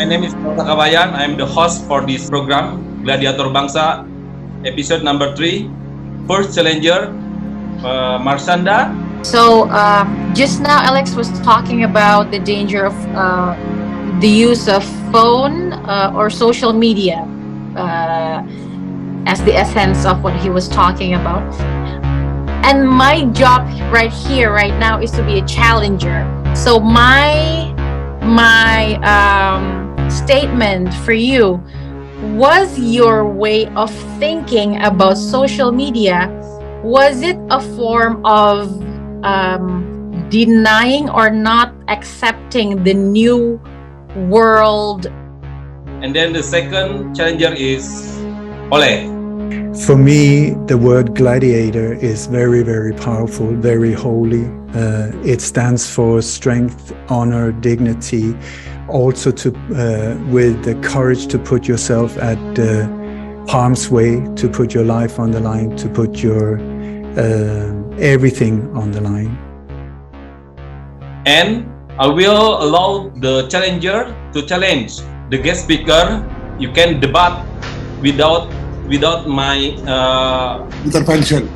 name is Porta Kabayan. I'm the host for this program, Gladiator Bangsa, episode number 3. First challenger, Marsanda. So just now Alex was talking about the danger of the use of phone or social media as the essence of what he was talking about. And my job right here, right now, is to be a challenger. So my statement for you was your way of thinking about social media. Was it a form of denying or not accepting the new world? And then the second challenger is Ole. For me, the word gladiator is very, very powerful, very holy. It stands for strength, honor, dignity, also to with the courage to put yourself at harm's way, to put your life on the line, to put your everything on the line. And I will allow the challenger to challenge the guest speaker. You can debate without my intervention.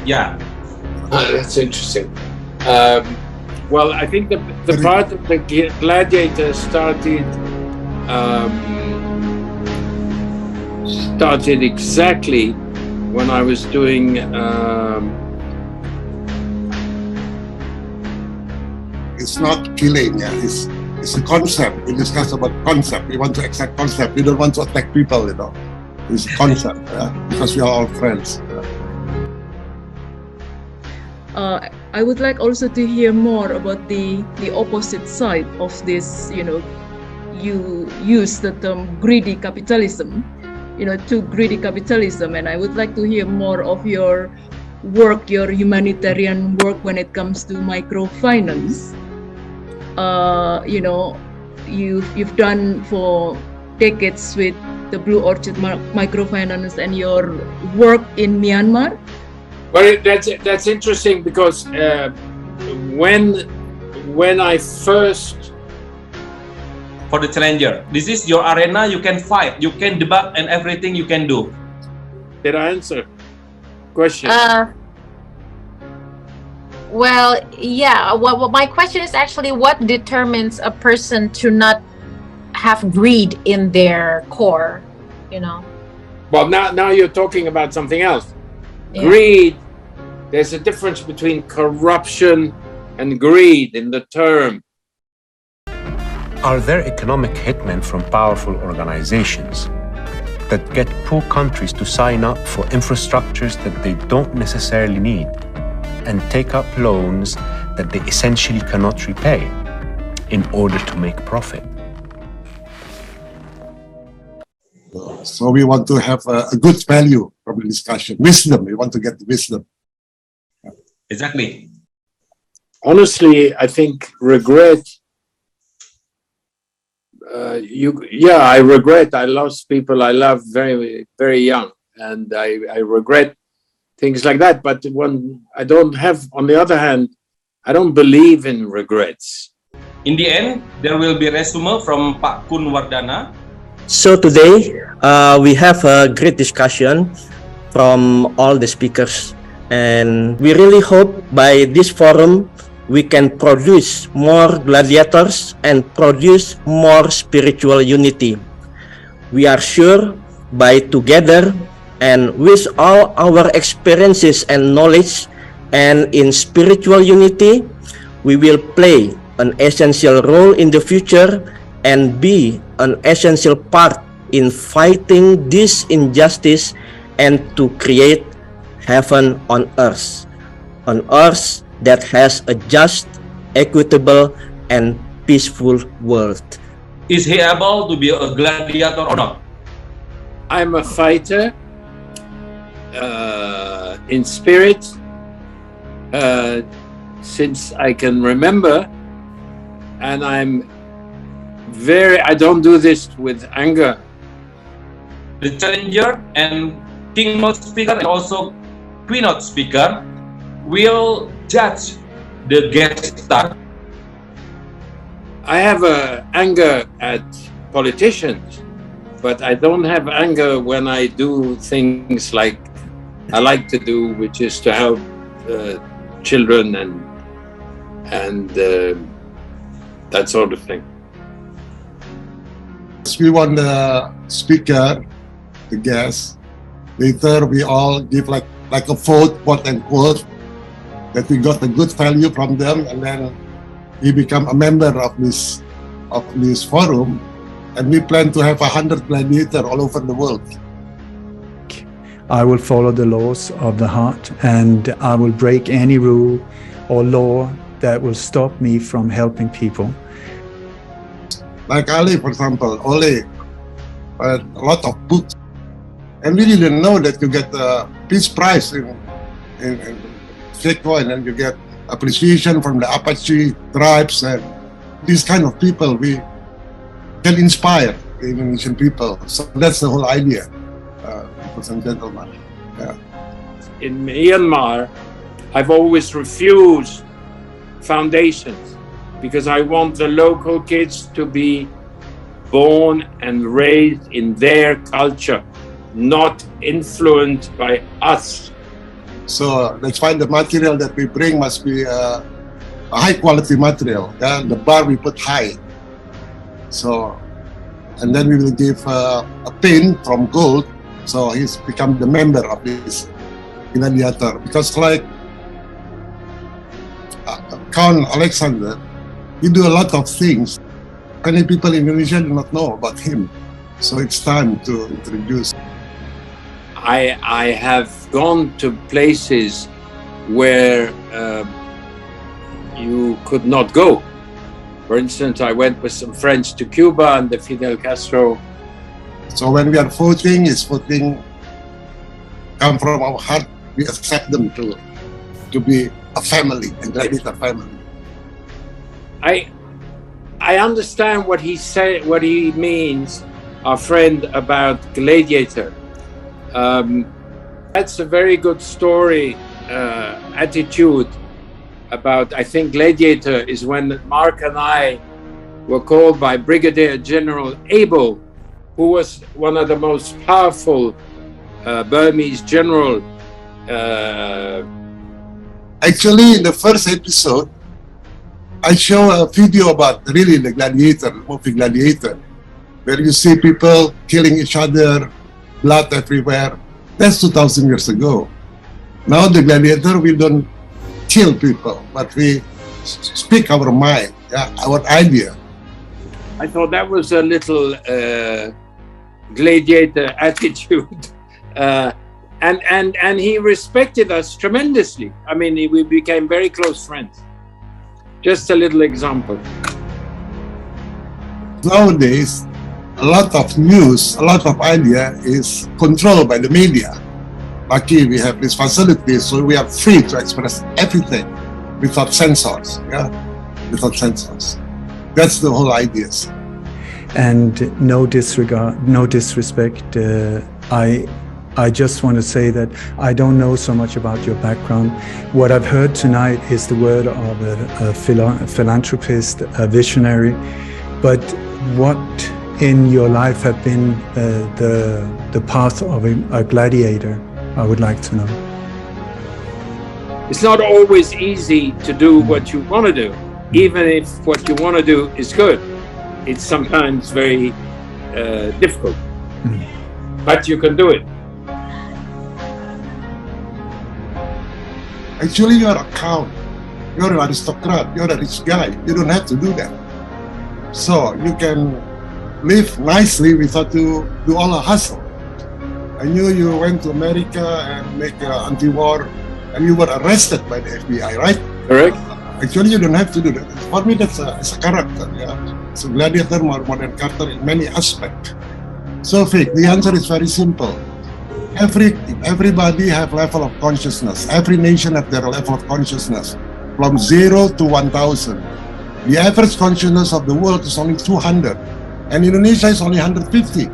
Yeah. That's interesting. Well, I think the part of the Gladiator started exactly when I was doing it's not killing, yeah. It's a concept. We discuss about concept. We want to accept concept. We don't want to attack people, you know. It's a concept, yeah? Because we are all friends. Yeah. I would like also to hear more about the opposite side of this. You know, you use the term greedy capitalism. You know, too greedy capitalism, and I would like to hear more of your work, your humanitarian work when it comes to microfinance. You know, you've done for decades with the Blue Orchid microfinance and your work in Myanmar. Well, that's interesting because when I first For the challenger, this is your arena. You can fight, you can debate, and everything you can do. did I answer question? Well, yeah. Well, my question is actually what determines a person to not have greed in their core, you know? Well, now you're talking about something else. Yeah. Greed. There's a difference between corruption and greed in the term. Are there economic hitmen from powerful organizations that get poor countries to sign up for infrastructures that they don't necessarily need and take up loans that they essentially cannot repay in order to make profit? So we want to have a good value from the discussion. Wisdom. We want to get wisdom. Exactly. Honestly, I think regret. I regret. I lost people I love very, very young, and I regret things like that. But when I don't have, on the other hand, I don't believe in regrets. In the end, there will be resume from Pak Kun Wardana. So today we have a great discussion from all the speakers, and we really hope by this forum we can produce more gladiators and produce more spiritual unity. We are sure by together and with all our experiences and knowledge and in spiritual unity, we will play an essential role in the future and be an essential part in fighting this injustice and to create heaven on earth that has a just, equitable, and peaceful world. Is he able to be a gladiator or not? I'm a fighter in spirit since I can remember, and I don't do this with anger. The challenger and Kingnote Speaker and also Quennnote Speaker will judge the guest star. I have anger at politicians, but I don't have anger when I do things like I like to do, which is to help children and that sort of thing. We want the speaker, the guest. Later, we all give like a vote, quote unquote, that we got a good value from them, and then he become a member of this forum, and we plan to have 100 gladiators all over the world. I will follow the laws of the heart, and I will break any rule or law that will stop me from helping people. Like Ali, for example, Ole, a lot of books, and we didn't know that you get a Peace Prize in Chico, and then you get appreciation from the Apache tribes, and these kind of people we can inspire the Indonesian people. So that's the whole idea, ladies and gentlemen. Yeah. In Myanmar, I've always refused foundations because I want the local kids to be born and raised in their culture, not influenced by us. So that's why the material that we bring must be a high quality material. Yeah? The bar we put high. So, and then we will give a pin from gold, so he's become the member of this gladiator. Because like Count Alexandre, he do a lot of things. Many people in Indonesia do not know about him. So it's time to introduce. I have gone to places where you could not go. For instance, I went with some friends to Cuba and the Fidel Castro. So when we are voting, is voting come from our heart. We accept them to be a family, a gladiator family. I understand what he said, what he means, our friend, about Gladiator. That's a very good story, attitude about, I think Gladiator is when Mark and I were called by Brigadier General Abel, who was one of the most powerful Burmese general. Actually, in the first episode, I show a video about really the Gladiator, the movie Gladiator, where you see people killing each other, blood everywhere. That's 2,000 years ago. Now the Gladiator, we don't kill people, but we speak our mind, yeah, our idea. I thought that was a little gladiator attitude. And he respected us tremendously. I mean, we became very close friends. Just a little example. Nowadays, a lot of news, a lot of idea is controlled by the media. Lucky we have this facility, so we are free to express everything without censors. Yeah, without censors. That's the whole idea. And no disregard, no disrespect. I just want to say that I don't know so much about your background. What I've heard tonight is the word of a philanthropist, a visionary. But what in your life have been the path of a gladiator? I would like to know. It's not always easy to do what you want to do, even if what you want to do is good. It's sometimes very difficult, but you can do it. Actually, you're a count, you're an aristocrat, you're a rich guy. You don't have to do that. So you can live nicely without to do all the hustle. I knew you went to America and make anti-war, and you were arrested by the FBI, right? Correct. Actually, you don't have to do that. For me, that's a character. Yeah, it's a gladiator, more modern character in many aspects. So, Vic, the answer is very simple. Everybody have level of consciousness. Every nation have their level of consciousness, from 0 to 1,000. The average consciousness of the world is only 200, and Indonesia is only 150.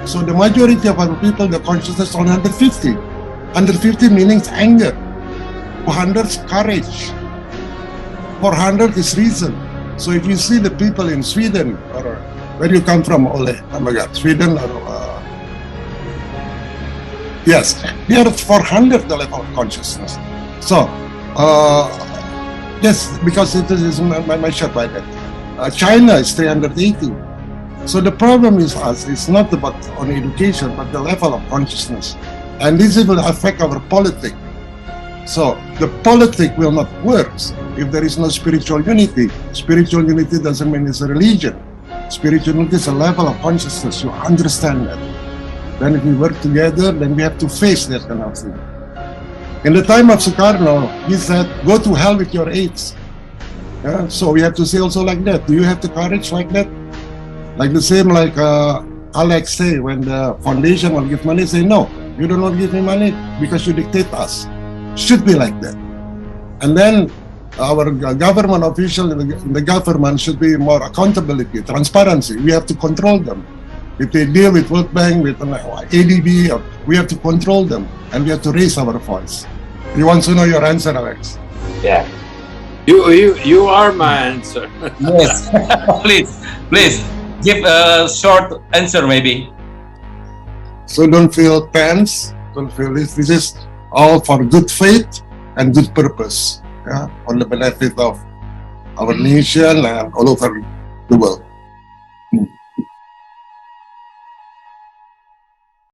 So the majority of our people, the consciousness is only 150. 150 means anger. 200 is courage. 400 is reason. So if you see the people in Sweden or Where you come from, Ole? Oh my God, Sweden or yes, we are 400 the level of consciousness. So yes, because it is measured by that. China is 380. So the problem is us. It's not about on education, but the level of consciousness, and this will affect our politics. So the politic will not work if there is no spiritual unity. Spiritual unity doesn't mean it's a religion. Spiritual unity is a level of consciousness. You understand that. Then if we work together, then we have to face that kind of thing. In the time of Sukarno, he said, go to hell with your AIDS. Yeah? So we have to say also like that. Do you have the courage like that? Like the same like Alex say, when the foundation will give money, say, no, you do not give me money because you dictate us. Should be like that. And then our government official in the government should be more accountability, transparency. We have to control them. If they deal with World Bank, with ADB, we have to control them, and we have to raise our voice. You want to know your answer, Alex? Yeah. You are my answer. Yes. please give a short answer maybe. So don't feel tense. Don't feel this. This is all for good faith and good purpose. Yeah, on the benefit of our nation and all over the world.